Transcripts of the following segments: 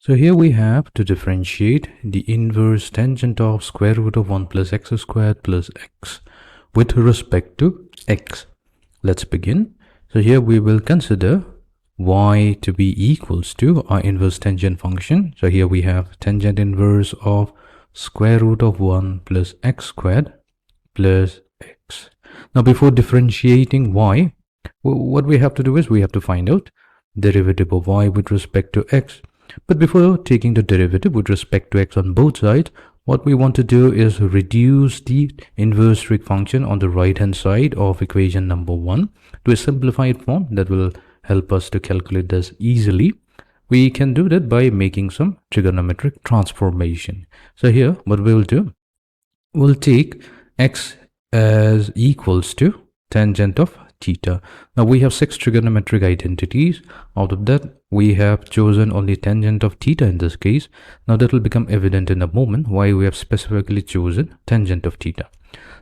So here we have to differentiate the inverse tangent of square root of 1 plus x squared plus x with respect to x. Let's begin. So here we will consider y to be equals to our inverse tangent function. So here we have tangent inverse of square root of 1 plus x squared plus x. Now before differentiating y, what we have to do is we have to find out derivative of y with respect to x. But before taking the derivative with respect to x on both sides, what we want to do is reduce the inverse trig function on the right hand side of equation number 1 to a simplified form that will help us to calculate this easily. We can do that by making some trigonometric transformation. So here what we'll do, we'll take x as equals to tangent of theta. Now we have 6 trigonometric identities. Out of that, we have chosen only tangent of theta in this case. Now that will become evident in a moment why we have specifically chosen tangent of theta.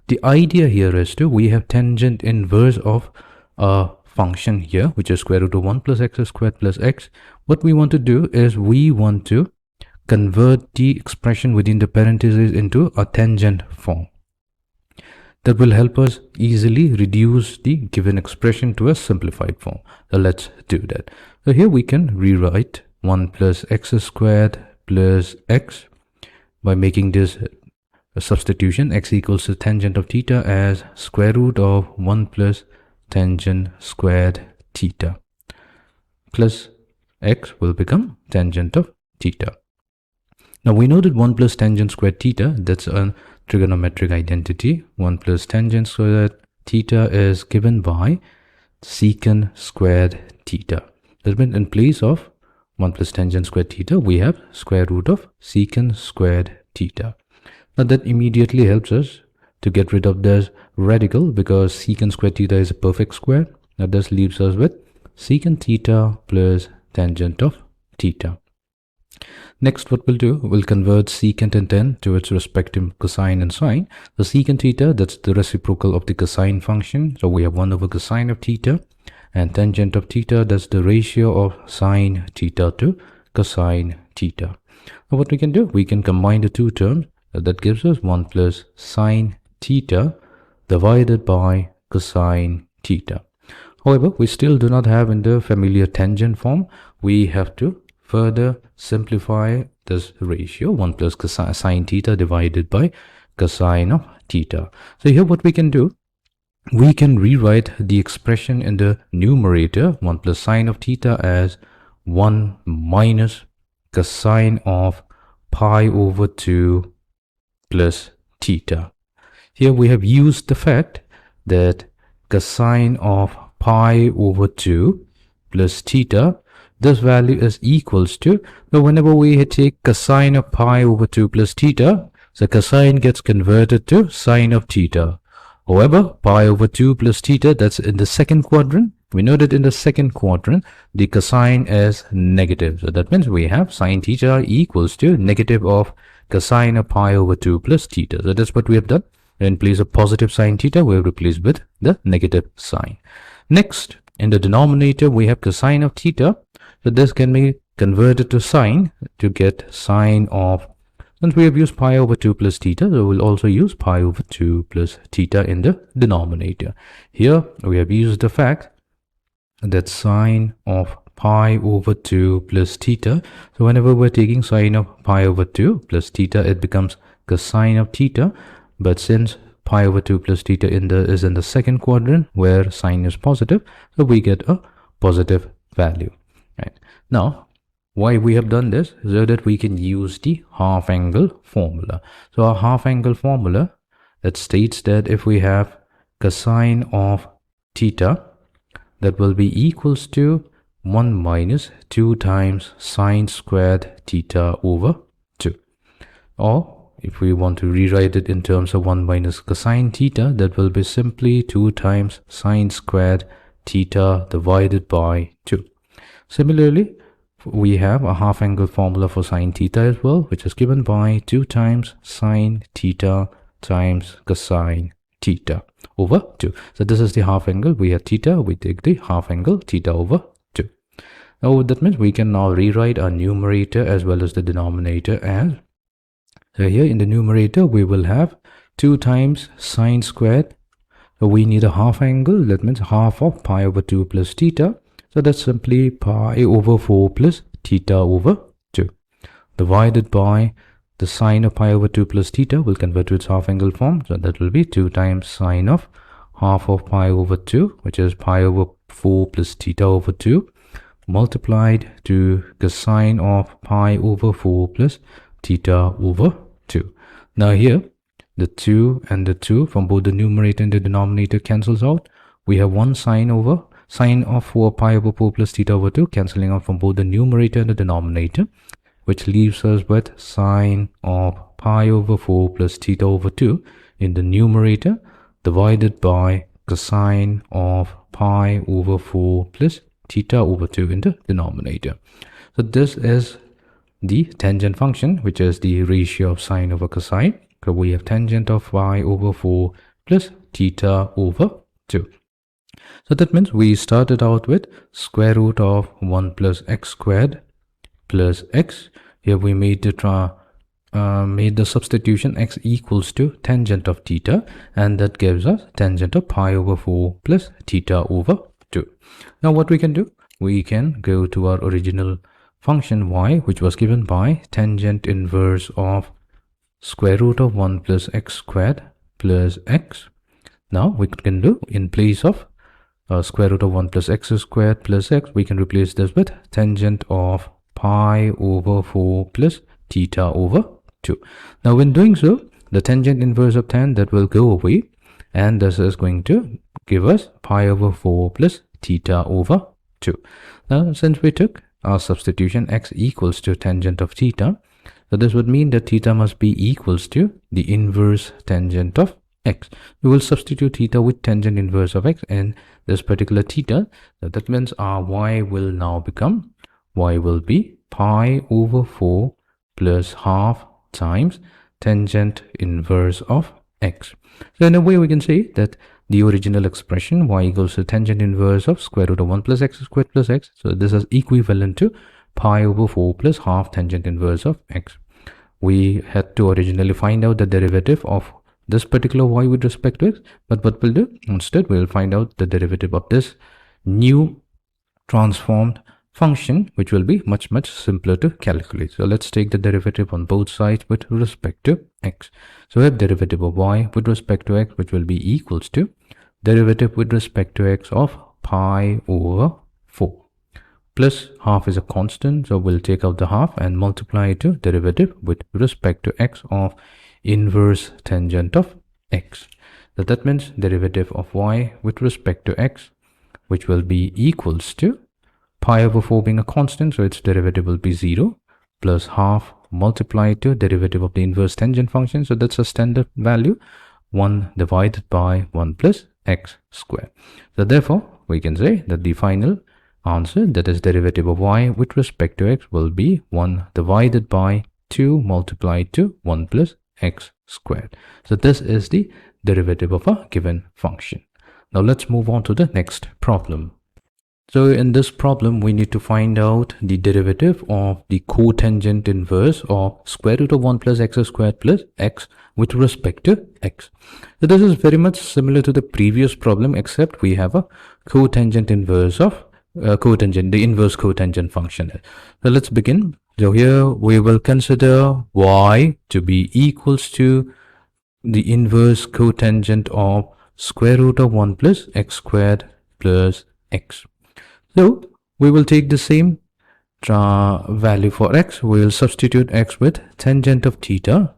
The idea here is we have tangent inverse of a function here, which is square root of 1 plus x squared plus x. What we want to do is we want to convert the expression within the parentheses into a tangent form. That will help us easily reduce the given expression to a simplified form. So let's do that. So here we can rewrite 1 plus x squared plus x by making this a substitution. X equals to tangent of theta as square root of 1 plus tangent squared theta plus x will become tangent of theta. Now we know that 1 plus tangent squared theta, that's a trigonometric identity. 1 plus tangent squared theta is given by secant squared theta. That means in place of 1 plus tangent squared theta, we have square root of secant squared theta. Now that immediately helps us to get rid of this radical because secant squared theta is a perfect square. Now this leaves us with secant theta plus tangent of theta. Next, what we'll do, we'll convert secant and tan to its respective cosine and sine. The secant theta, that's the reciprocal of the cosine function. So we have 1 over cosine of theta, and tangent of theta, that's the ratio of sine theta to cosine theta. Now what we can do, we can combine the two terms. That gives us 1 plus sine theta divided by cosine theta. However, we still do not have in the familiar tangent form. We have to further simplify this ratio, 1 plus sine theta divided by cosine of theta. So here what we can do, we can rewrite the expression in the numerator 1 plus sine of theta as 1 minus cosine of pi over 2 plus theta. Here we have used the fact that cosine of pi over 2 plus theta, this value is equals to, now whenever we take cosine of pi over 2 plus theta, the cosine gets converted to sine of theta. However, pi over 2 plus theta, that's in the second quadrant. We know that in the second quadrant, the cosine is negative. So that means we have sine theta equals to negative of cosine of pi over 2 plus theta. So that's what we have done. In place of positive sine theta, we have replaced with the negative sign. Next, in the denominator, we have cosine of theta. So this can be converted to sine to get sine of, since we have used pi over 2 plus theta, so we'll also use pi over 2 plus theta in the denominator. Here we have used the fact that sine of pi over 2 plus theta. So whenever we're taking sine of pi over 2 plus theta, it becomes cosine of theta. But since pi over 2 plus theta is in the second quadrant where sine is positive, so we get a positive value. Right. Now, why we have done this is so that we can use the half angle formula. So our half angle formula that states that if we have cosine of theta, that will be equals to 1 minus 2 times sine squared theta over 2. Or if we want to rewrite it in terms of 1 minus cosine theta, that will be simply 2 times sine squared theta divided by 2. Similarly, we have a half angle formula for sine theta as well, which is given by 2 times sine theta times cosine theta over 2. So this is the half angle. We have theta, we take the half angle theta over 2. Now that means we can now rewrite our numerator as well as the denominator as, so here in the numerator we will have 2 times sine squared. So we need a half angle, that means half of pi over 2 plus theta. So that's simply pi over 4 plus theta over 2. Divided by the sine of pi over 2 plus theta will convert to its half angle form. So that will be 2 times sine of half of pi over 2, which is pi over 4 plus theta over 2, multiplied to cosine of pi over 4 plus theta over 2. Now here, the 2 and the 2 from both the numerator and the denominator cancels out. We have 1 sine of 4 pi over 4 plus theta over 2 cancelling out from both the numerator and the denominator, which leaves us with sine of pi over 4 plus theta over 2 in the numerator, divided by cosine of pi over 4 plus theta over 2 in the denominator. So this is the tangent function, which is the ratio of sine over cosine. So we have tangent of pi over 4 plus theta over 2. So that means we started out with square root of 1 plus x squared plus x. Here we made the substitution x equals to tangent of theta, and that gives us tangent of pi over 4 plus theta over 2. Now what we can do, we can go to our original function y, which was given by tangent inverse of square root of 1 plus x squared plus x. Now we can do, in place of square root of 1 plus x squared plus x, we can replace this with tangent of pi over 4 plus theta over 2. Now when doing so, the tangent inverse of tan, that will go away, and this is going to give us pi over 4 plus theta over 2. Now since we took our substitution x equals to tangent of theta, so this would mean that theta must be equals to the inverse tangent of x. We will substitute theta with tangent inverse of x in this particular theta. So that means our y will now become, y will be pi over 4 plus half times tangent inverse of x. So in a way we can say that the original expression y equals to tangent inverse of square root of 1 plus x squared plus x. So this is equivalent to pi over 4 plus half tangent inverse of x. We had to originally find out the derivative of this particular y with respect to x, but what we'll do instead, we'll find out the derivative of this new transformed function, which will be much simpler to calculate. So let's take the derivative on both sides with respect to x. So we have derivative of y with respect to x, which will be equals to derivative with respect to x of pi over 4. Plus half is a constant, so we'll take out the half and multiply it to derivative with respect to x of inverse tangent of x. So that means derivative of y with respect to x, which will be equals to pi over 4 being a constant, so its derivative will be 0, plus half multiplied to derivative of the inverse tangent function. So that's a standard value, 1 divided by 1 plus x squared. So therefore we can say that the final answer, that is derivative of y with respect to x, will be 1 divided by 2 multiplied to 1 plus x squared. So this is the derivative of a given function. Now let's move on to the next problem. So in this problem, we need to find out the derivative of the cotangent inverse of square root of 1 plus x squared plus x with respect to x. So this is very much similar to the previous problem, except we have a cotangent inverse of the inverse cotangent function. So let's begin. So here we will consider y to be equals to the inverse cotangent of square root of 1 plus x squared plus x. So we will take the same value for x. We will substitute x with tangent of theta,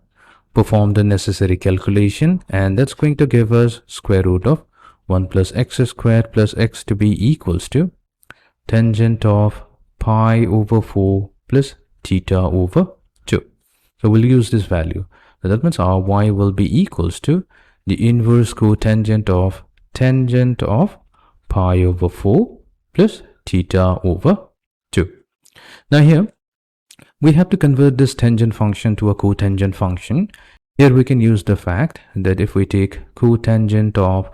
perform the necessary calculation, and that's going to give us square root of 1 plus x squared plus x to be equals to tangent of pi over 4 plus theta over 2. So we'll use this value. So that means our y will be equals to the inverse cotangent of tangent of pi over 4 plus theta over 2. Now here we have to convert this tangent function to a cotangent function. Here we can use the fact that if we take cotangent of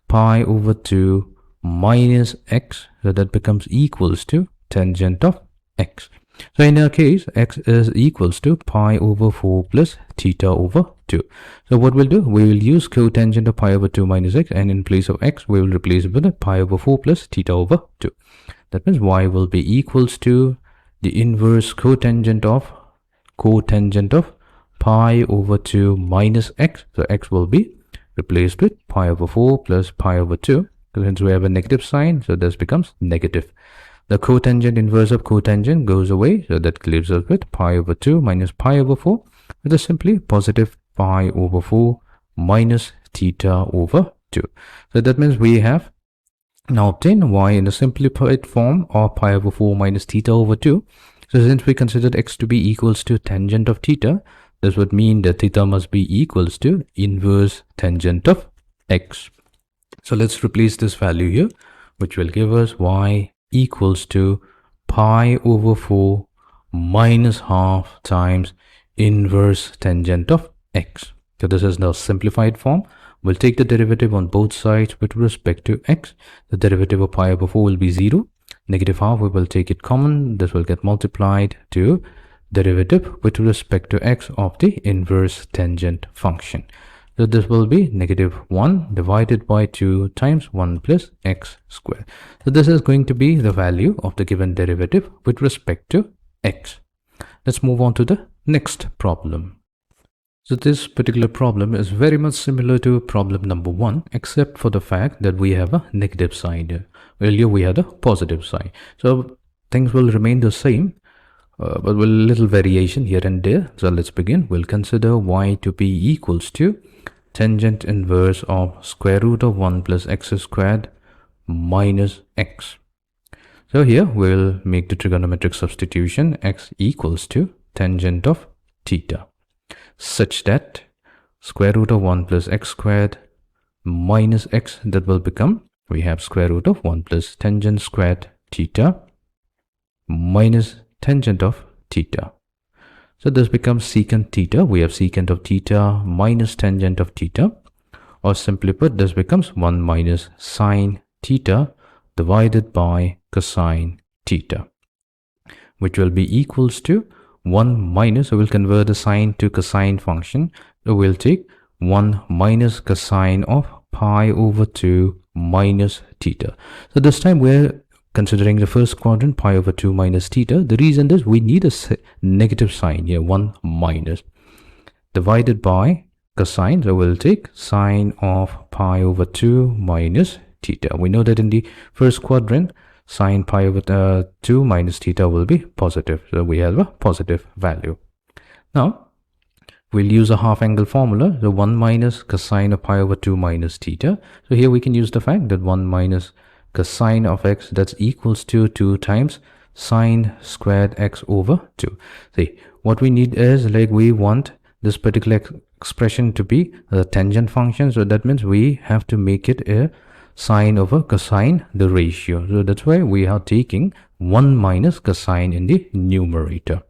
pi over 2 minus x, so that becomes equals to tangent of x. So in our case, x is equals to pi over 4 plus theta over 2. So what we'll do, we will use cotangent of pi over 2 minus x, and in place of x, we will replace it with pi over 4 plus theta over 2. That means y will be equals to the inverse cotangent of pi over 2 minus x. So x will be replaced with pi over 4 plus pi over 2. Since we have a negative sign, so this becomes negative. The cotangent inverse of cotangent goes away, so that leaves us with pi over 2 minus pi over 4, which is simply positive pi over 4 minus theta over 2. So that means we have now obtained y in a simplified form of pi over 4 minus theta over 2. So since we considered x to be equals to tangent of theta, this would mean that theta must be equals to inverse tangent of x. So let's replace this value here, which will give us y equals to pi over 4 minus half times inverse tangent of x. So this is now simplified form. We'll take the derivative on both sides with respect to x. The derivative of pi over 4 will be 0. Negative half, we will take it common. This will get multiplied to derivative with respect to x of the inverse tangent function. So this will be negative 1 divided by 2 times 1 plus x squared. So this is going to be the value of the given derivative with respect to x. Let's move on to the next problem. So this particular problem is very much similar to problem number 1, except for the fact that we have a negative sign here. Earlier we had a positive sign. So things will remain the same, but with a little variation here and there. So let's begin. We'll consider y to be equals to tangent inverse of square root of 1 plus x squared minus x. So here we'll make the trigonometric substitution, x equals to tangent of theta, such that square root of 1 plus x squared minus x, that will become, we have square root of 1 plus tangent squared theta minus tangent of theta. So this becomes secant theta. We have secant of theta minus tangent of theta, or simply put, this becomes 1 minus sine theta divided by cosine theta, which will be equals to 1 minus, so we'll convert the sine to cosine function. So we'll take 1 minus cosine of pi over 2 minus theta. So this time we're considering the first quadrant, pi over 2 minus theta. The reason is we need a negative sign here, 1 minus, divided by cosine. So we'll take sine of pi over 2 minus theta. We know that in the first quadrant, sine pi over 2 minus theta will be positive. So we have a positive value. Now, we'll use a half angle formula. So 1 minus cosine of pi over 2 minus theta. So here we can use the fact that 1 minus cosine of x, that's equals to 2 times sine squared x over 2. See, what we need is, like, we want this particular expression to be a tangent function. So that means we have to make it a sine over cosine, the ratio. So that's why we are taking 1 minus cosine in the numerator.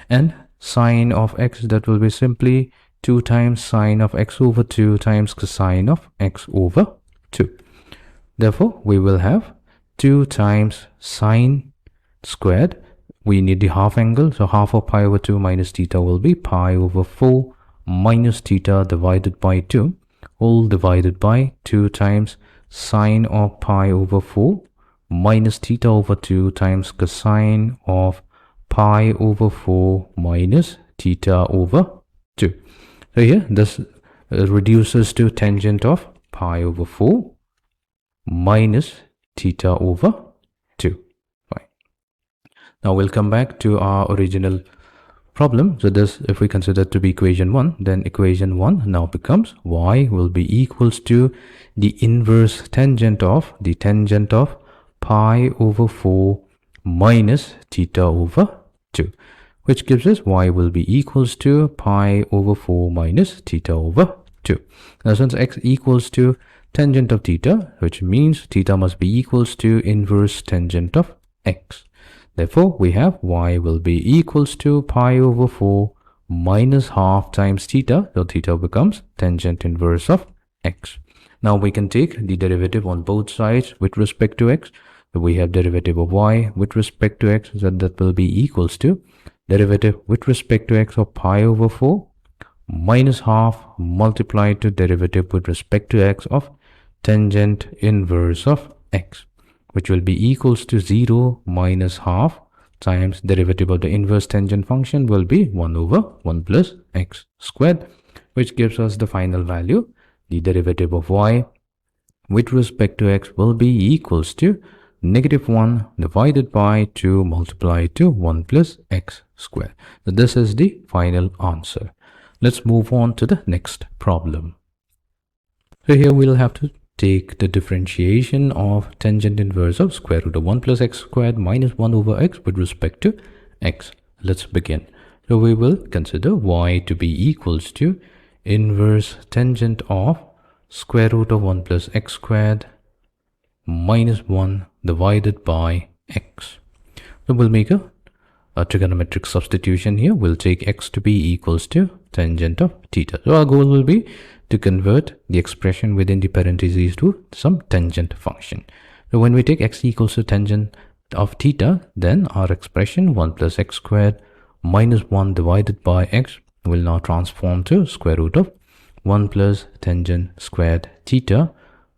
And sine of x, that will be simply 2 times sine of x over 2 times cosine of x over 2. Therefore, we will have 2 times sine squared. We need the half angle. So half of pi over 2 minus theta will be pi over 4 minus theta divided by 2, all divided by 2 times sine of pi over 4 minus theta over 2 times cosine of pi over 4 minus theta over 2. So here this reduces to tangent of pi over 4 minus theta over 2. Fine. Now we'll come back to our original problem. So this, if we consider to be equation 1, then equation 1 now becomes y will be equals to the inverse tangent of pi over 4 minus theta over 2, which gives us y will be equals to pi over 4 minus theta over 2. Now since x equals to tangent of theta, which means theta must be equals to inverse tangent of x. Therefore, we have y will be equals to pi over 4 minus half times theta. So theta becomes tangent inverse of x. Now we can take the derivative on both sides with respect to x. we have derivative of y with respect to x, so that will be equals to derivative with respect to x of pi over 4 minus half multiplied to derivative with respect to x of tangent inverse of x, which will be equals to 0 minus half times derivative of the inverse tangent function will be 1 over 1 plus x squared, which gives us the final value. The derivative of y with respect to x will be equals to -1 divided by 2 multiplied to 1 plus x squared. So this is the final answer. Let's move on to the next problem. So here we'll have to take the differentiation of tangent inverse of square root of 1 plus x squared minus 1 over x with respect to x. Let's begin. So we will consider y to be equals to inverse tangent of square root of 1 plus x squared minus 1 divided by x. So we'll make a trigonometric substitution here. We'll take x to be equals to tangent of theta. So our goal will be to convert the expression within the parentheses to some tangent function. So when we take x equals to tangent of theta, then our expression 1 plus x squared minus 1 divided by x will now transform to square root of 1 plus tangent squared theta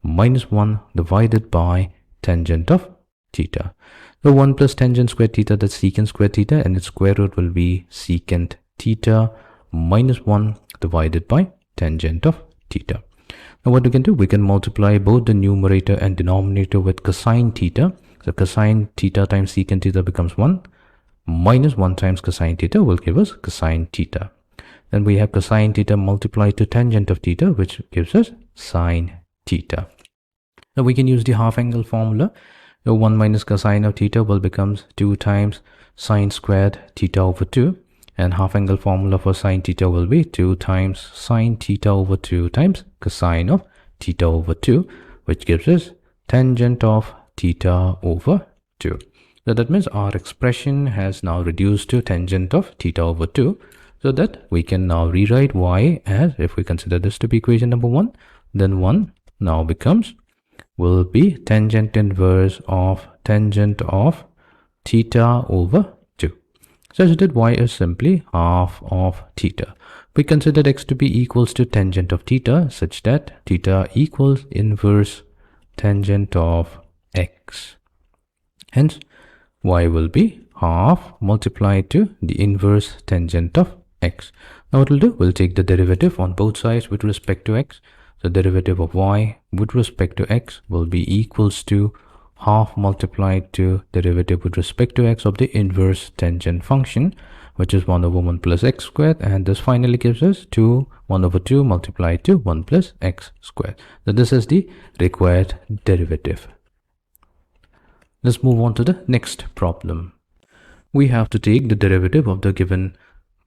minus 1 divided by tangent of theta. So 1 plus tangent squared theta, that's secant squared theta, and its square root will be secant theta minus 1 divided by tangent of theta. Now what we can do, we can multiply both the numerator and denominator with cosine theta. So cosine theta times secant theta becomes 1, minus 1 times cosine theta will give us cosine theta. Then we have cosine theta multiplied to tangent of theta, which gives us sine theta. Now we can use the half angle formula. So 1 minus cosine of theta will becomes 2 times sine squared theta over 2. And half angle formula for sine theta will be 2 times sine theta over 2 times cosine of theta over 2, which gives us tangent of theta over 2. So that means our expression has now reduced to tangent of theta over 2, so that we can now rewrite y as, if we consider this to be equation number 1, then 1 now becomes, will be tangent inverse of tangent of theta over 2, such that y is simply half of theta. We consider x to be equals to tangent of theta, such that theta equals inverse tangent of x. Hence, y will be half multiplied to the inverse tangent of x. Now what we'll do, we'll take the derivative on both sides with respect to x. The derivative of y with respect to x will be equals to half multiplied to derivative with respect to x of the inverse tangent function, which is 1 over 1 plus x squared, and this finally gives us 1 over 2 multiplied to 1 plus x squared. So this is the required derivative. Let's move on to the next problem. We have to take the derivative of the given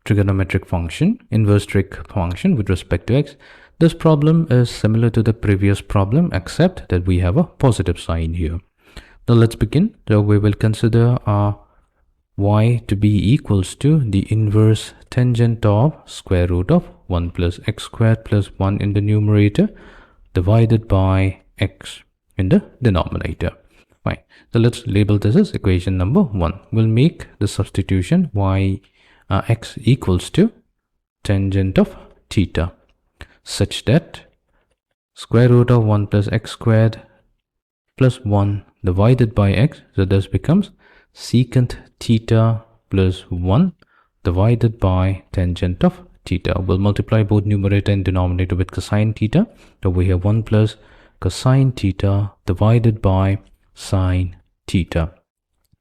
trigonometric function, inverse trig function with respect to x. This problem is similar to the previous problem, except that we have a positive sign here. Now let's begin. So we will consider our y to be equals to the inverse tangent of square root of 1 plus x squared plus 1 in the numerator divided by x in the denominator. Fine. So let's label this as equation number 1. We'll make the substitution x equals to tangent of theta, such that square root of 1 plus x squared plus 1 divided by x, so this becomes secant theta plus 1 divided by tangent of theta. We'll multiply both numerator and denominator with cosine theta. So we have 1 plus cosine theta divided by sine theta.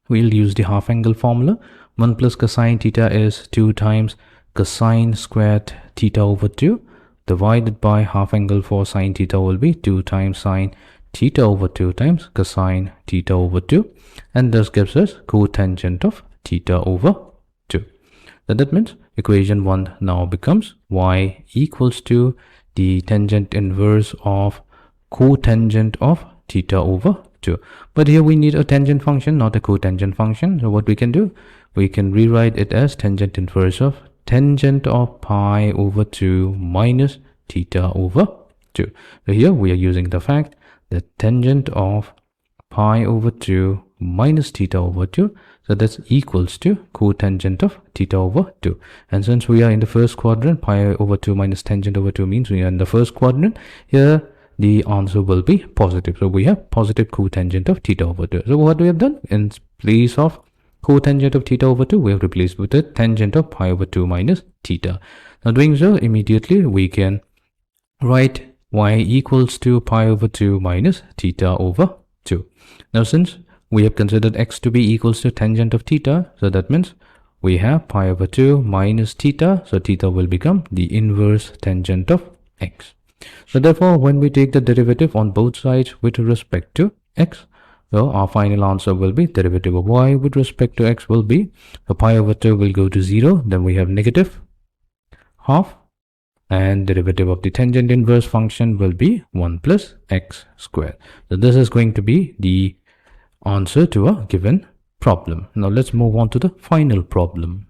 We'll use the half angle formula. 1 plus cosine theta is 2 times cosine squared theta over 2 divided by half angle for sine theta will be 2 times sine theta over 2 times cosine theta over 2, and this gives us cotangent of theta over 2. So that means equation 1 now becomes y equals to the tangent inverse of cotangent of theta over 2. But here we need a tangent function, not a cotangent function. So what we can do, we can rewrite it as tangent inverse of tangent of pi over 2 minus theta over 2. So here we are using the fact that tangent of pi over 2 minus theta over 2. So that's equals to cotangent of theta over 2. And since we are in the first quadrant, pi over 2 minus tangent over 2 means we are in the first quadrant. Here the answer will be positive. So we have positive cotangent of theta over 2. So what we have done, in place of cotangent of theta over 2, we have replaced with the tangent of pi over 2 minus theta. Now doing so, immediately we can write y equals to pi over 2 minus theta over 2. Now since we have considered x to be equals to tangent of theta, so that means we have pi over 2 minus theta, so theta will become the inverse tangent of x. So therefore, when we take the derivative on both sides with respect to x, so our final answer will be derivative of y with respect to x will be, so pi over 2 will go to 0, then we have negative half, and derivative of the tangent inverse function will be 1 plus x squared. So this is going to be the answer to a given problem. Now let's move on to the final problem.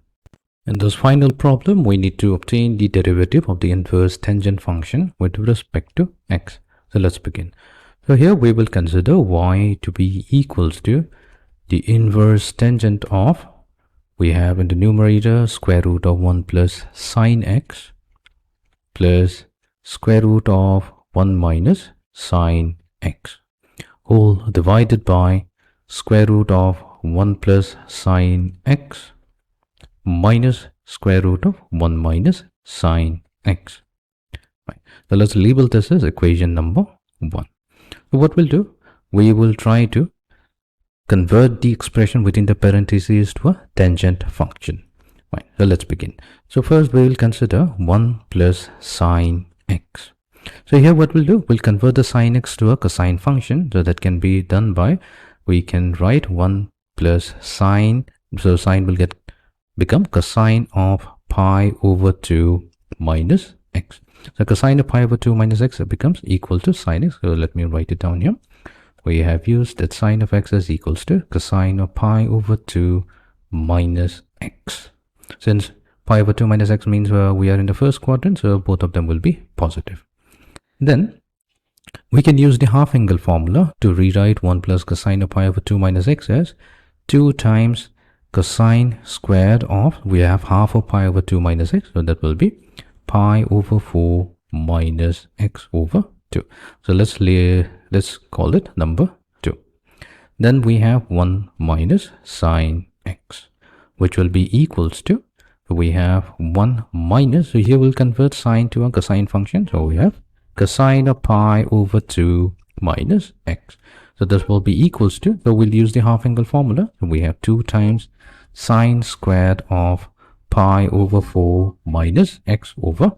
In this final problem, we need to obtain the derivative of the inverse tangent function with respect to x. So let's begin. So here we will consider y to be equals to the inverse tangent of, we have in the numerator square root of 1 plus sine x plus square root of 1 minus sine x, whole divided by square root of 1 plus sine x minus square root of 1 minus sine x. Right. So let's label this as equation number 1. So what we'll do, we will try to convert the expression within the parentheses to a tangent function. Right. So let's begin. So first we will consider 1 plus sine x. So here what we'll do, we'll convert the sine x to a cosine function. So that can be done by, we can write 1 plus sine, so sine will become cosine of pi over 2 minus x. So cosine of pi over 2 minus x becomes equal to sine x. So let me write it down here. We have used that sine of x is equals to cosine of pi over 2 minus x. Since pi over 2 minus x means we are in the first quadrant, so both of them will be positive. Then we can use the half angle formula to rewrite 1 plus cosine of pi over 2 minus x as 2 times cosine squared of, we have half of pi over 2 minus x, so that will be pi over 4 minus x over 2. So let's call it number 2. Then we have 1 minus sine x, which will be equals to, we have 1 minus, so here we'll convert sine to a cosine function, so we have cosine of pi over 2 minus x. So this will be equals to, so we'll use the half angle formula, so we have 2 times sine squared of pi over 4 minus x over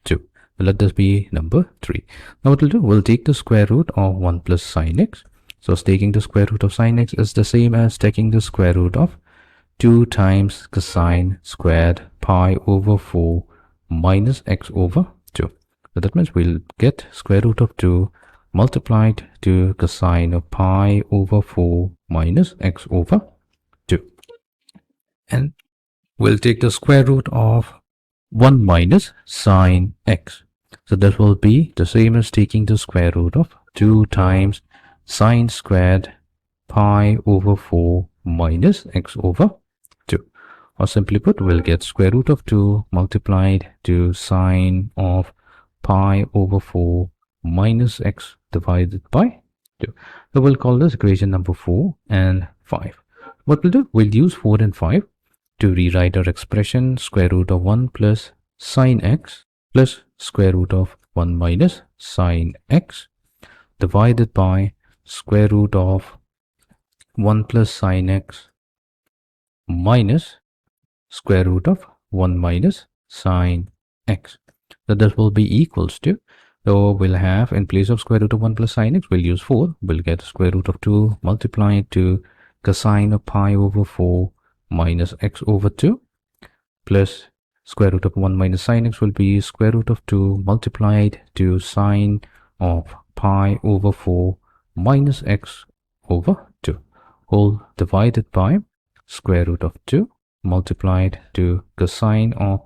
2. So let this be number 3. Now what we'll do, we'll take the square root of 1 plus sine x. So taking the square root of sine x is the same as taking the square root of 2 times cosine squared pi over 4 minus x over 2. So that means we'll get square root of 2 multiplied to cosine of pi over 4 minus x over 2. And we'll take the square root of 1 minus sine x. So that will be the same as taking the square root of 2 times sine squared pi over 4 minus x over 2. Or simply put, we'll get square root of 2 multiplied to sine of pi over 4 minus x divided by 2. So we'll call this equation number 4 and 5. What we'll do, we'll use 4 and 5 to rewrite our expression square root of 1 plus sine x plus square root of 1 minus sine x divided by square root of 1 plus sine x minus square root of 1 minus sine x. So this will be equals to, so we'll have, in place of square root of 1 plus sine x, we'll use 4. We'll get square root of 2 multiplied to cosine of pi over 4 minus x over 2 plus square root of 1 minus sine x will be square root of 2 multiplied to sine of pi over 4 minus x over 2, whole divided by square root of 2 multiplied to cosine of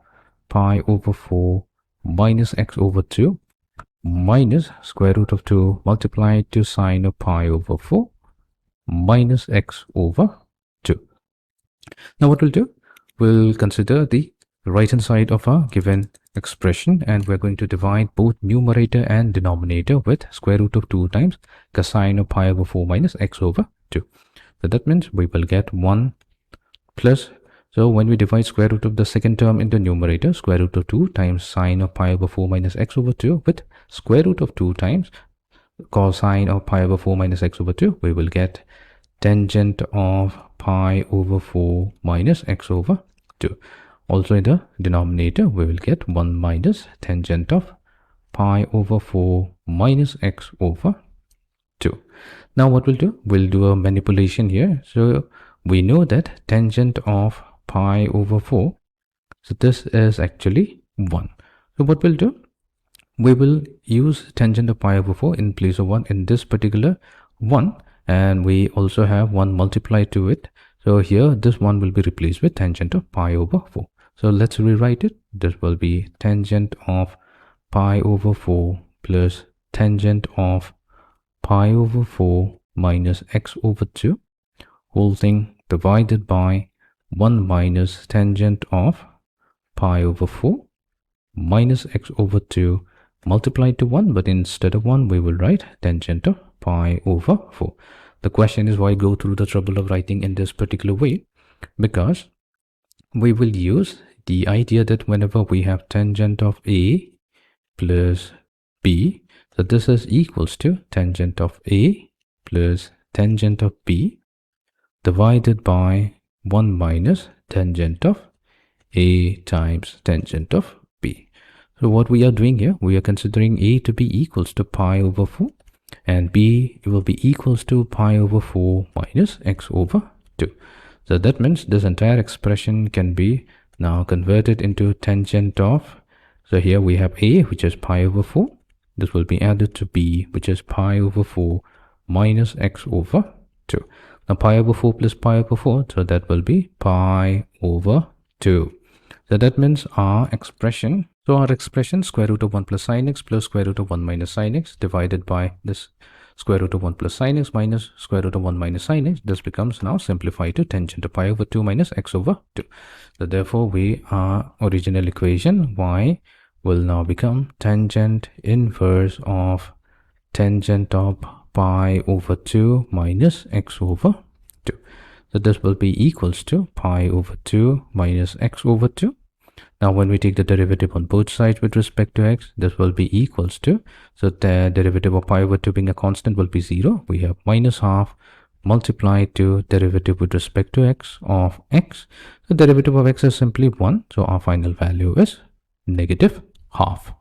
pi over 4 minus x over 2 minus square root of 2 multiplied to sine of pi over 4 minus x over 2. Now what we'll do, we'll consider the right hand side of our given expression, and we're going to divide both numerator and denominator with square root of 2 times cosine of pi over 4 minus x over 2. So that means we will get 1 plus, so when we divide square root of the second term in the numerator, square root of 2 times sine of pi over 4 minus x over 2 with square root of 2 times cosine of pi over 4 minus x over 2, we will get tangent of pi over 4 minus x over 2. Also in the denominator, we will get 1 minus tangent of pi over 4 minus x over 2. Now what we'll do a manipulation here. So we know that tangent of pi over 4, so this is actually 1. So what we'll do, we will use tangent of pi over 4 in place of 1 in this particular 1, and we also have 1 multiplied to it. So here this 1 will be replaced with tangent of pi over 4. So let's rewrite it. This will be tangent of pi over 4 plus tangent of pi over 4 minus x over 2, whole thing divided by 1 minus tangent of pi over 4 minus x over 2 multiplied to 1, but instead of 1 we will write tangent of pi over 4. The question is, why go through the trouble of writing in this particular way? Because we will use the idea that whenever we have tangent of a plus b, so this is equals to tangent of a plus tangent of b divided by 1 minus tangent of a times tangent of b. So what we are doing here, we are considering a to be equals to pi over 4 and b will be equals to pi over 4 minus x over 2. So that means this entire expression can be now converted into tangent of, so here we have a, which is pi over 4. This will be added to b, which is pi over 4 minus x over 2. Now pi over 4 plus pi over 4, so that will be pi over 2. So that means our expression, square root of 1 plus sin x plus square root of 1 minus sin x divided by this square root of 1 plus sin x minus square root of 1 minus sin x, this becomes now simplified to tangent of pi over 2 minus x over 2. So therefore our original equation y will now become tangent inverse of tangent of pi over 2 minus x over 2. So this will be equals to pi over 2 minus x over 2. Now when we take the derivative on both sides with respect to x, this will be equals to, so the derivative of pi over 2 being a constant will be 0. We have minus half multiplied to derivative with respect to x of x. The derivative of x is simply 1. So our final value is negative half.